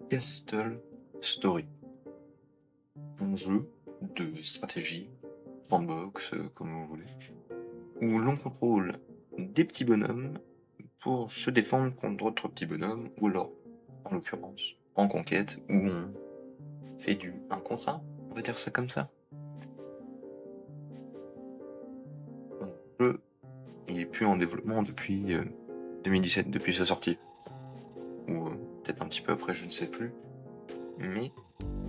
Castle Story. Un jeu de stratégie, sandbox, comme vous voulez, où l'on contrôle des petits bonhommes pour se défendre contre d'autres petits bonhommes, ou alors, en l'occurrence, en conquête, où on fait du 1 contre 1, on va dire ça comme ça. Le jeu, il est plus en développement depuis 2017, depuis sa sortie. Ou peut-être un petit peu après, je ne sais plus. Mais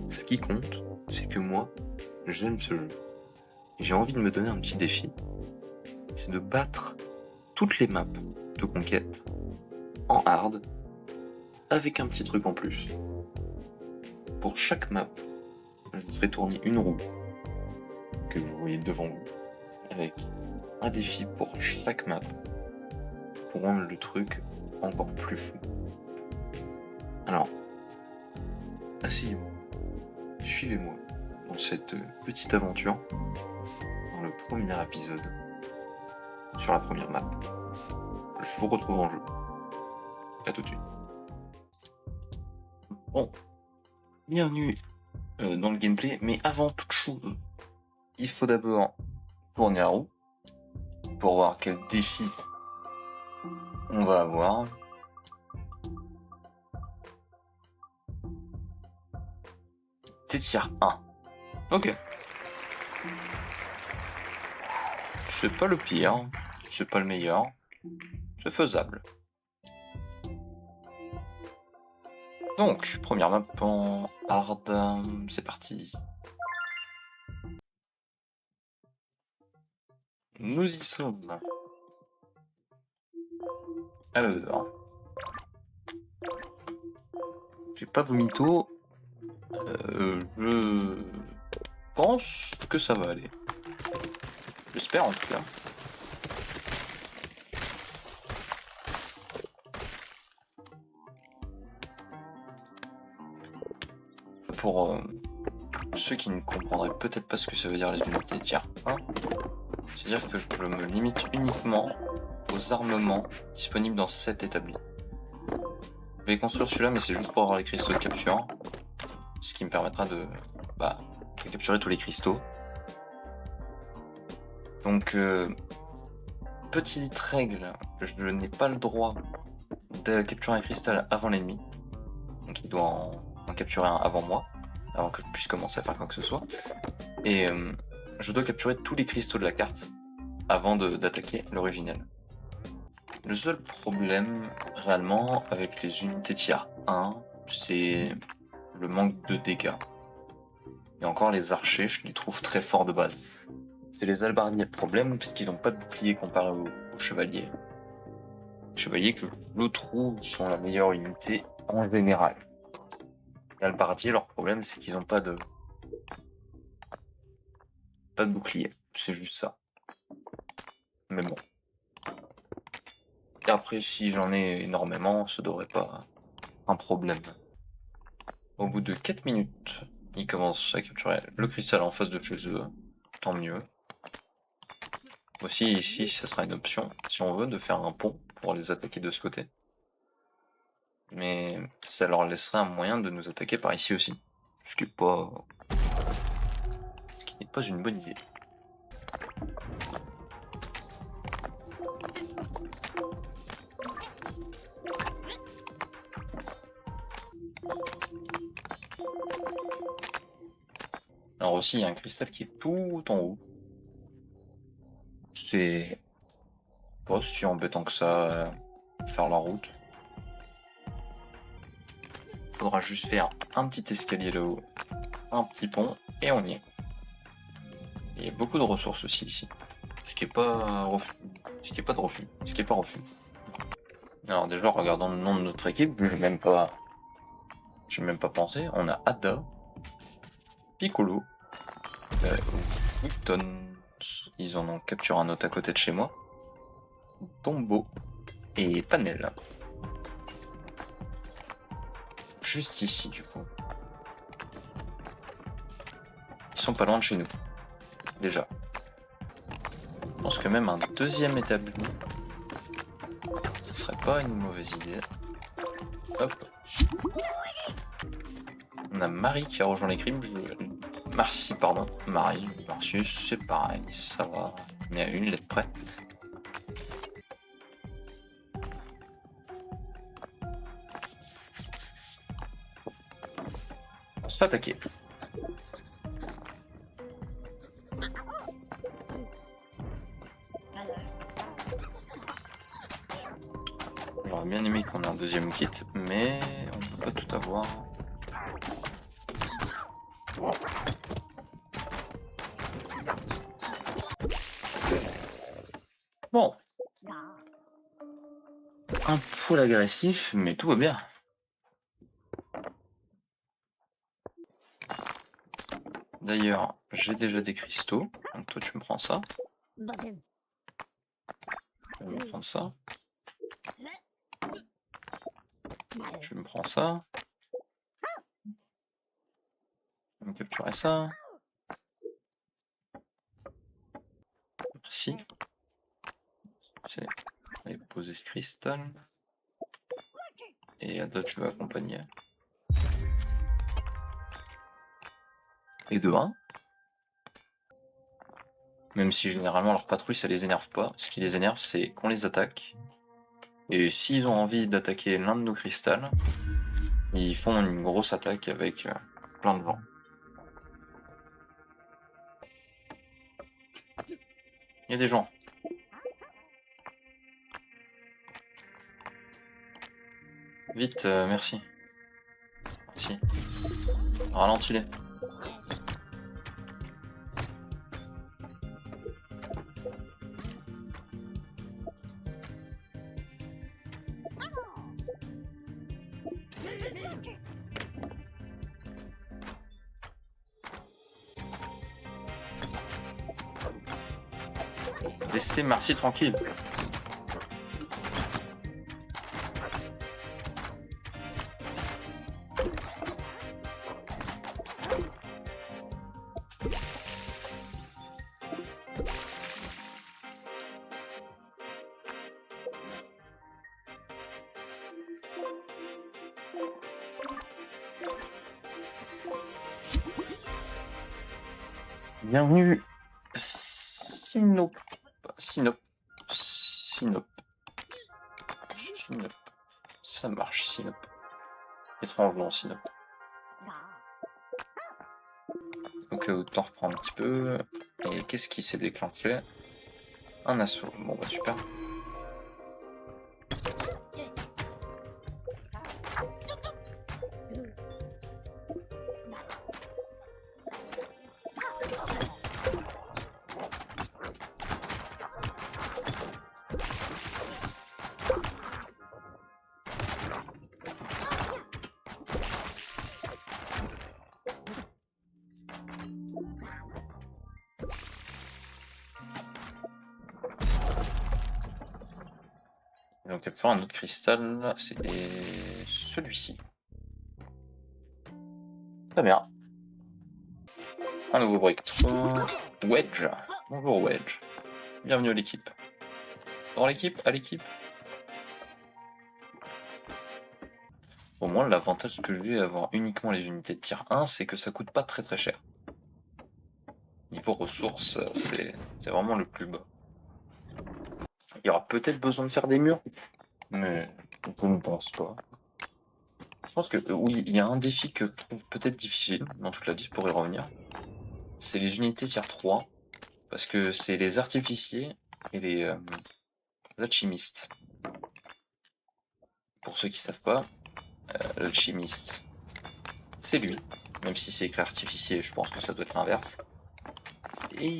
ce qui compte, c'est que moi, j'aime ce jeu. Et j'ai envie de me donner un petit défi. C'est de battre toutes les maps de conquête en hard avec un petit truc en plus. Pour chaque map, je ferai tourner une roue que vous voyez devant vous avec un défi pour chaque map pour rendre le truc encore plus fou. Alors, asseyez-vous, suivez-moi dans cette petite aventure, dans le premier épisode, sur la première map. Je vous retrouve en jeu. À tout de suite. Bon, bienvenue dans le gameplay, mais avant toute chose, il faut d'abord tourner la roue pour voir quel défi on va avoir. C'est tier 1. Ok. C'est pas le pire, c'est pas le meilleur, c'est faisable. Donc, première map en hard, c'est parti. Nous y sommes. Alors, j'ai pas vomito. Je pense que ça va aller. J'espère en tout cas. Pour ceux qui ne comprendraient peut-être pas ce que ça veut dire les unités tier 1, c'est-à-dire que je me limite uniquement aux armements disponibles dans cet établi. Je vais construire celui-là, mais c'est juste pour avoir les cristaux de capture, ce qui me permettra de capturer tous les cristaux. Donc, petite règle, je n'ai pas le droit de capturer un cristal avant l'ennemi, donc il doit en capturer un avant moi, avant que je puisse commencer à faire quoi que ce soit. Et je dois capturer tous les cristaux de la carte avant d'attaquer l'original. Le seul problème réellement avec les unités tier 1, c'est le manque de dégâts. Et encore les archers, je les trouve très forts de base. C'est les halbardiers le problème, puisqu'ils n'ont pas de bouclier comparé aux chevaliers. Les chevaliers que je trouve sont la meilleure unité en général. Les halbardiers, leur problème, c'est qu'ils n'ont pas de bouclier. C'est juste ça. Mais bon. Et après, si j'en ai énormément, ça devrait pas un problème. Au bout de 4 minutes, ils commencent à capturer le cristal en face de chez eux. Tant mieux. Aussi, ici, ça sera une option, si on veut, de faire un pont pour les attaquer de ce côté. Mais ça leur laisserait un moyen de nous attaquer par ici aussi. Ce qui n'est pas une bonne idée. Alors aussi, il y a un cristal qui est tout en haut. C'est pas si embêtant que ça faire la route. Faudra juste faire un petit escalier là-haut, un petit pont, et on y est. Il y a beaucoup de ressources aussi ici. Ce qui est pas refus. Ce qui est pas de refus. Ce qui est pas refus. Alors déjà, regardons le nom de notre équipe, je n'ai même pas pensé. On a Ada, Piccolo, Wilton, ils en ont capturé un autre à côté de chez moi, Tombo et Panel. Juste ici du coup. Ils sont pas loin de chez nous. Déjà. Je pense que même un deuxième établi, ce serait pas une mauvaise idée. Hop. On a Marie qui a rejoint l'équipe. Marcy, pardon. Marie, Marcius, c'est pareil, ça va. On est à une lettre près. On se fait attaquer. J'aurais bien aimé qu'on ait un deuxième kit, mais on peut pas tout avoir. Bon. Un poil agressif, mais tout va bien. D'ailleurs, j'ai déjà des cristaux, donc toi tu me prends ça. Je vais me prendre ça. Je me prends ça. Je vais me capturer ça. Merci. Allez, poser ce cristal. Et Ada, tu vas accompagner. Et de 1. Même si généralement leur patrouille ça les énerve pas. Ce qui les énerve c'est qu'on les attaque. Et s'ils ont envie d'attaquer l'un de nos cristals, ils font une grosse attaque avec plein de gens. Il y a des gens. Vite, merci. Merci. Ralentis-les. Laissez Marcy tranquille. Bienvenue. Sinop. Ça marche, Sinop. Étrange nom, Sinop. Donc autant reprendre un petit peu. Et qu'est-ce qui s'est déclenché? Un assaut. Bon bah super. Et donc, il va faire un autre cristal, c'est celui-ci. Très bien. Un nouveau breakthrough. Wedge. Bonjour Wedge. Bienvenue à l'équipe. Dans l'équipe, à l'équipe. Au moins, l'avantage que j'ai à avoir uniquement les unités de tier 1, c'est que ça coûte pas très très cher. Niveau ressources, c'est vraiment le plus bas. Il y aura peut-être besoin de faire des murs, mais je ne pense pas. Je pense que oui, il y a un défi que je trouve peut-être difficile dans toute la liste pour y revenir. C'est les unités tier 3, parce que c'est les artificiers et les alchimistes. Pour ceux qui savent pas, l'alchimiste, c'est lui. Même si c'est écrit artificier, je pense que ça doit être l'inverse. Et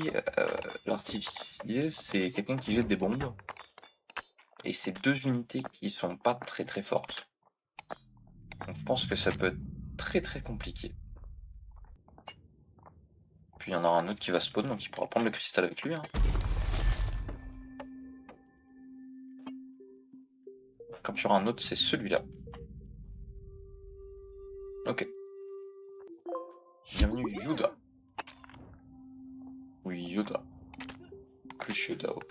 l'artificier, c'est quelqu'un qui jette des bombes. Et c'est deux unités qui sont pas très très fortes. Donc je pense que ça peut être très très compliqué. Puis il y en aura un autre qui va spawn, donc il pourra prendre le cristal avec lui. Hein. Comme il y aura un autre, c'est celui-là. Ok. Bienvenue Yoda. Oui, Yoda. Plus Yoda. Oh.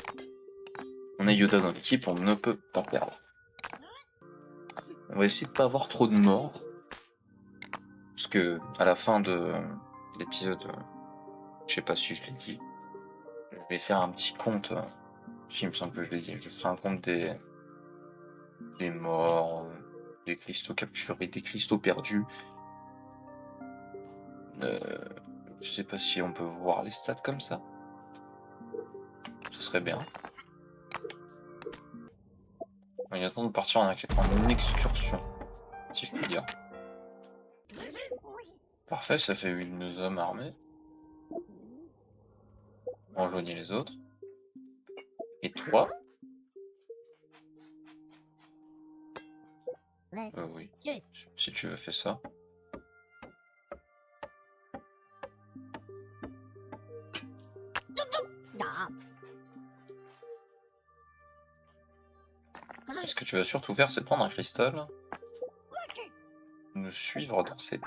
On a Yoda dans l'équipe, on ne peut pas perdre. On va essayer de pas avoir trop de morts. Parce que à la fin de l'épisode, je sais pas si je l'ai dit, je vais faire un petit compte, si il me semble que je l'ai dit, je ferai un compte des morts, des cristaux capturés, des cristaux perdus. Je sais pas si on peut voir les stats comme ça. Ce serait bien. Il est temps de partir en excursion, si je puis dire. Parfait, ça fait 8 de nos hommes armés. On rejoignit les autres. Et toi? Oui. Si tu veux, fais ça. Ce que tu vas surtout faire, c'est prendre un cristal, nous suivre dans cette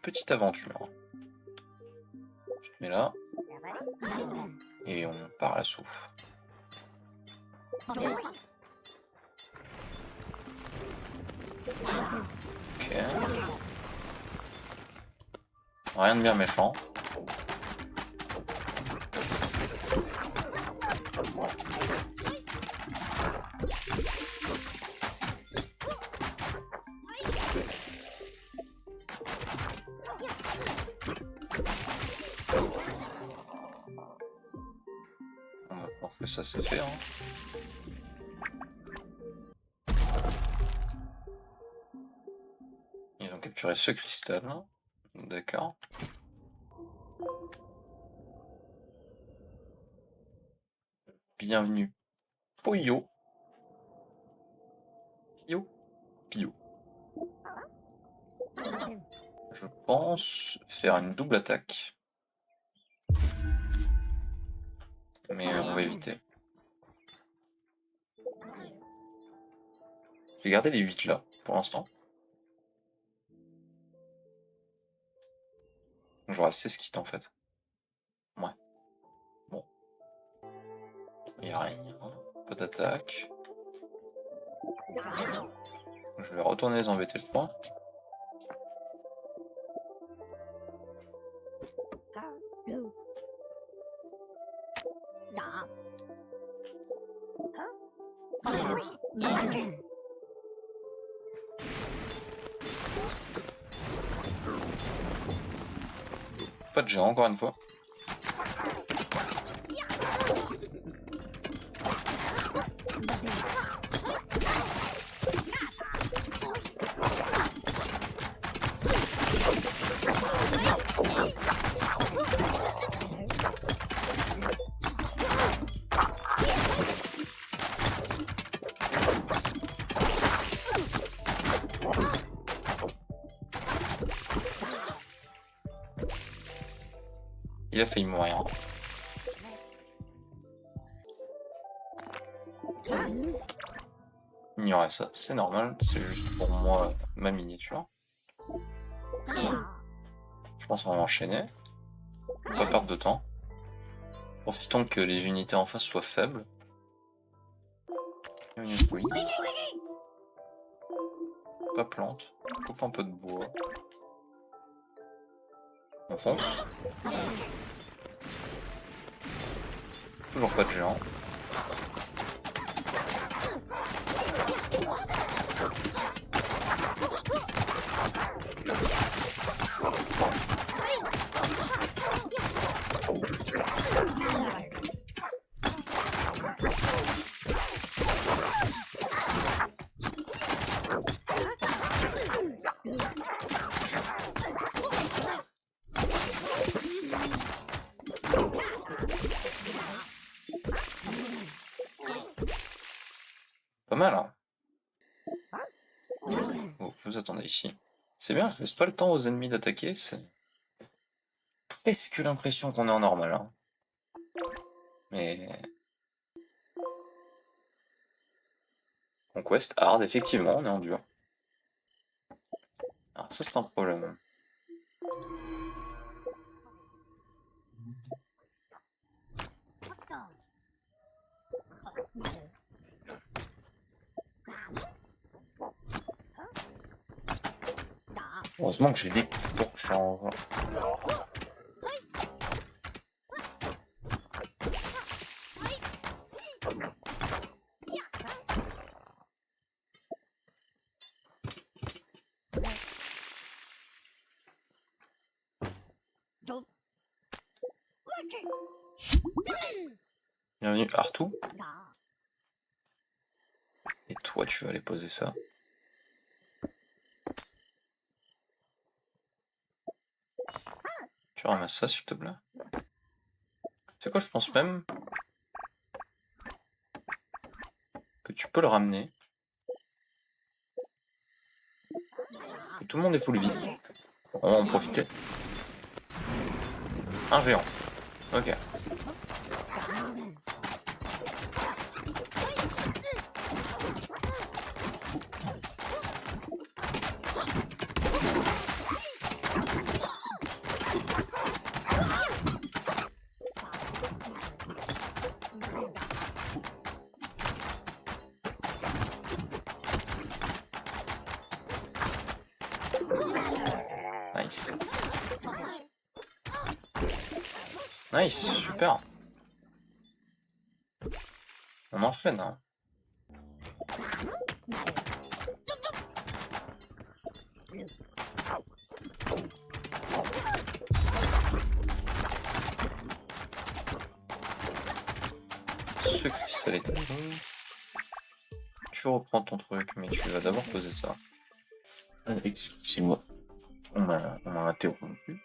petite aventure. Je te mets là. Et on part à l'assaut. Ok. Rien de bien méchant. Je pense que ça c'est fait. Hein. Ils ont capturé ce cristal. D'accord. Bienvenue. Poyo. Pio. Pio. Je pense faire une double attaque. Mais on va éviter. Je vais garder les 8 là, pour l'instant. J'aurai 16 kits en fait. Ouais. Bon. Il n'y a rien. Pas d'attaque. Je vais retourner les embêter le point. Pas de géant encore une fois. Il a failli mourir. Ignorer ça, c'est normal, c'est juste pour moi ma miniature. Je pense qu'on va enchaîner. Pas perdre de temps. Profitons que les unités en face soient faibles. Une fruit. Pas plante. Coupe un peu de bois. On fonce. Toujours pas de géant. Pas mal, hein. Oh, vous attendez ici. C'est bien, je laisse pas le temps aux ennemis d'attaquer, c'est presque l'impression qu'on est en normal, hein. Mais... Conquest hard, effectivement, on est en dur. Alors ça c'est un problème. Heureusement que j'ai des pour change. Bienvenue Arthou. Et toi, tu vas aller poser ça. Tu ramasses ça, s'il te plaît. C'est quoi, je pense même que tu peux le ramener. Que tout le monde est full vie. On va en profiter. Un géant. Ok. Nice. Nice, super. On enchaîne, hein. Ce cristal est bon. Tu reprends ton truc, mais tu vas d'abord poser ça. Excusez-moi. On m'a interrompu.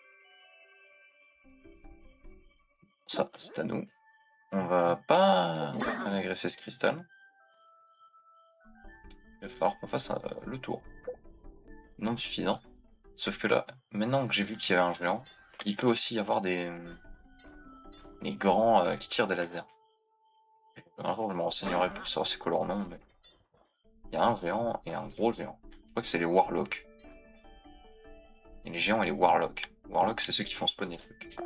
Ça, c'est à nous. On va pas aller agresser ce cristal. Il va falloir qu'on fasse le tour. Non suffisant. Sauf que là, maintenant que j'ai vu qu'il y avait un géant, il peut aussi y avoir des grands qui tirent des lasers. Un jour, je me renseignerai pour savoir c'est quoi leur nom, mais il y a un géant et un gros géant. Je crois que c'est les Warlocks. Et les géants et les Warlocks. Warlocks, c'est ceux qui font spawner les trucs.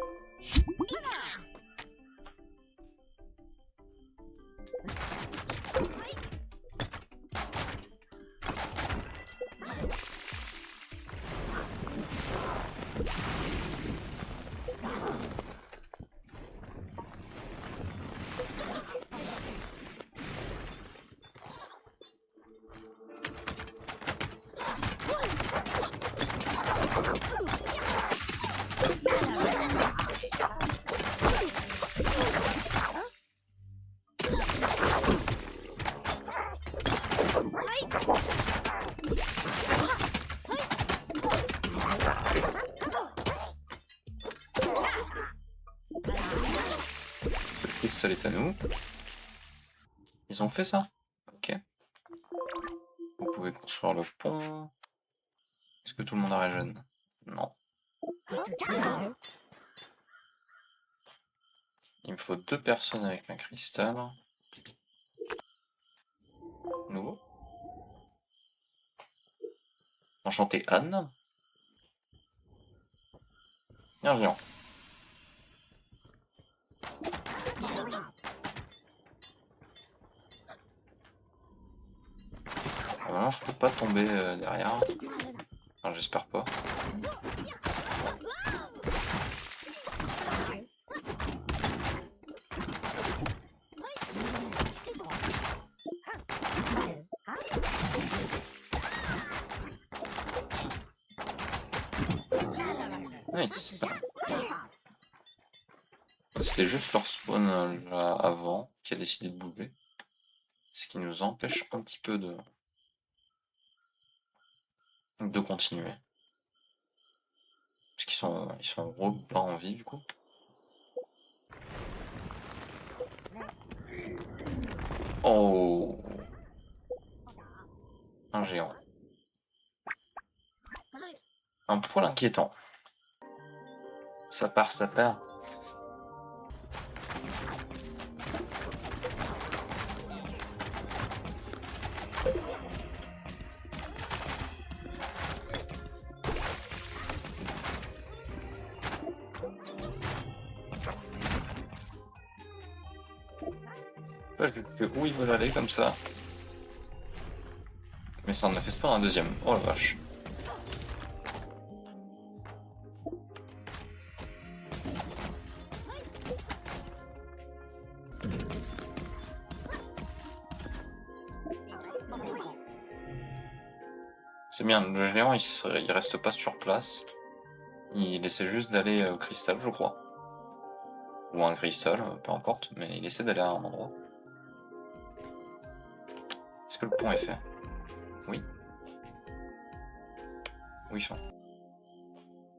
Le cristal est à nous. Ils ont fait ça? Ok. Vous pouvez construire le pont. Est-ce que tout le monde a régène? Non. Il me faut 2 personnes avec un cristal. Nouveau. Enchanté Anne. Et un géant. Maintenant, je peux pas tomber derrière. Enfin, j'espère pas. Nice. C'est juste leur spawn là avant qui a décidé de bouger. Ce qui nous empêche un petit peu de continuer. Parce qu'ils sont gros bas en vie du coup. Oh, un géant. Un poil inquiétant. Ça part, ça part. Là, je sais où ils veulent aller comme ça. Mais ça en a fait spawn un deuxième. Oh la vache. C'est bien, le géant il reste pas sur place. Il essaie juste d'aller au cristal, je crois. Ou un cristal, peu importe, mais il essaie d'aller à un endroit. Est-ce que le pont est fait? Oui. Oui, je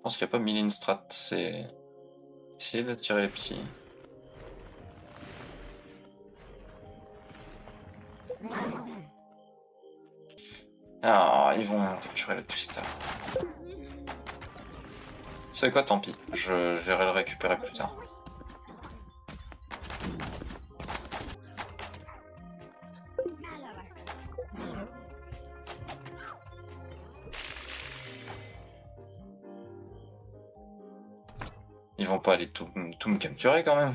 pense qu'il n'y a pas mille une strat, c'est essayer d'attirer les petits. Ah, ils vont capturer le cristal. C'est quoi, tant pis, j'irai le récupérer plus tard. Ils vont pas aller tout me capturer quand même.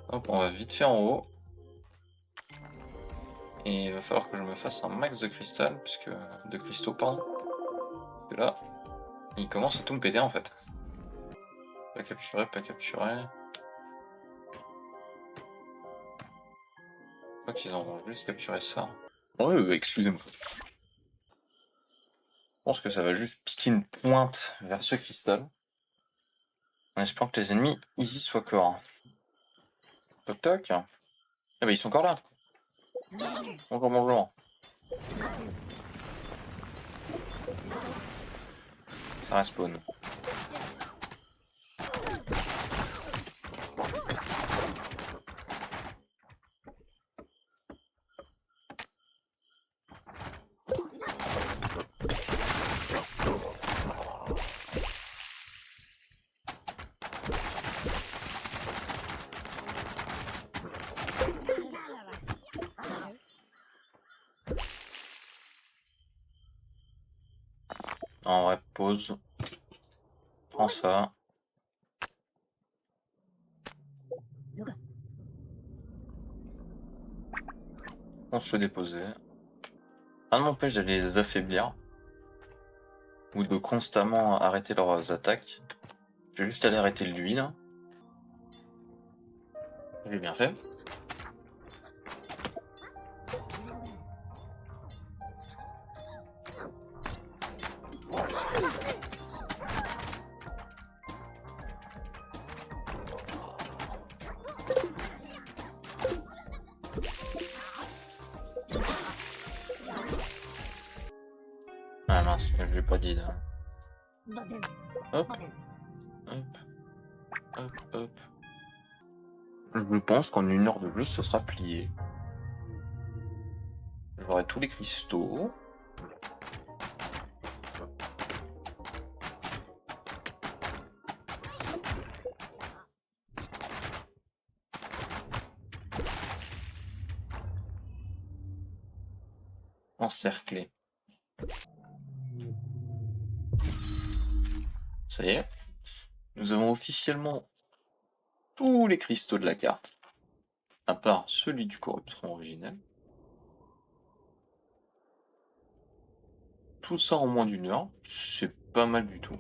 Hop, on va vite fait en haut. Et il va falloir que je me fasse un max de cristal, puisque de cristaux, pardon. Parce que là, il commence à tout me péter en fait. Pas capturé, pas capturé. Je crois qu'ils ont juste capturé ça. Excusez-moi. Je pense que ça va juste piquer une pointe vers ce cristal. En espérant que les ennemis, ils y soient corps. Toc toc. Ah bah ils sont encore là. Bonjour, bonjour. Ça respawn. En vrai, pause. Prends ça. On se déposer. Rien ne m'empêche d'aller les affaiblir. Ou de constamment arrêter leurs attaques. Je vais juste aller arrêter lui là. J'ai bien fait. Ah mince, je l'ai pas dit là. Hop. Hop. Hop, hop. Je pense qu'en 1 heure de jeu, ce sera plié. J'aurai tous les cristaux. Encerclé. Ça y est. Nous avons officiellement tous les cristaux de la carte. À part celui du corruption originel. Tout ça en moins d'1 heure. C'est pas mal du tout.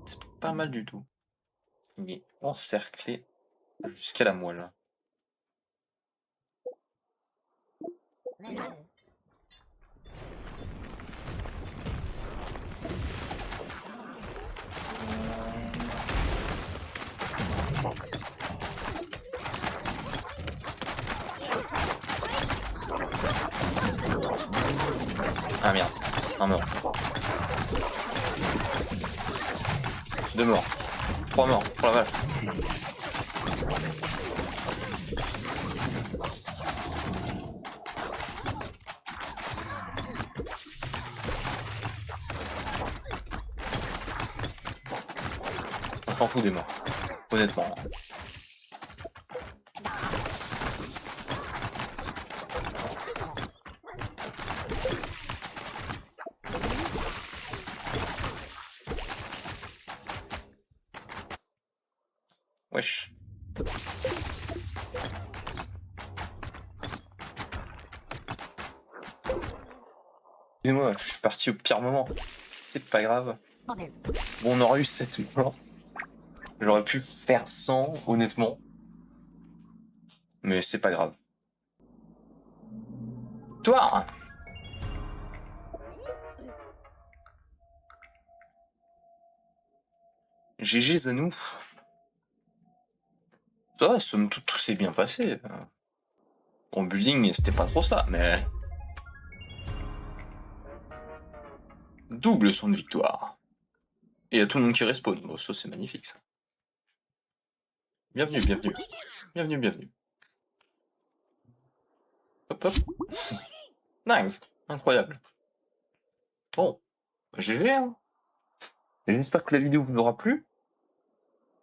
C'est pas mal du tout. Il est encerclé jusqu'à la moelle. Ah merde, un mort. 2 morts. 3 morts, oh la vache. On s'en fout des morts, honnêtement. Wesh. Excusez-moi, je suis parti au pire moment. C'est pas grave. Bon, on aurait eu 7 morts. J'aurais pu faire 100, honnêtement. Mais c'est pas grave. Toi! GG Zanou. Ça, somme toute, tout s'est bien passé. En building, c'était pas trop ça, mais... Double son de victoire. Et y a tout le monde qui respawn. Bon, ça, c'est magnifique, ça. Bienvenue, bienvenue. Bienvenue, bienvenue. Hop, hop. Nice. Incroyable. Bon. GG, hein. J'espère que la vidéo vous aura plu.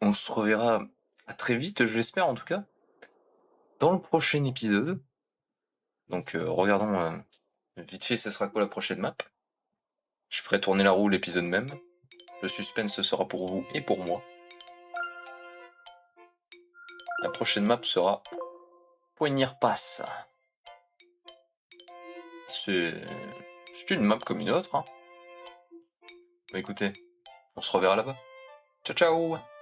On se reverra à très vite, je l'espère, en tout cas. Dans le prochain épisode. Donc, regardons vite fait, ce sera quoi la prochaine map. Je ferai tourner la roue l'épisode même. Le suspense sera pour vous et pour moi. La prochaine map sera Poignard Pass. C'est une map comme une autre. Hein. Bah écoutez, on se reverra là-bas. Ciao ciao!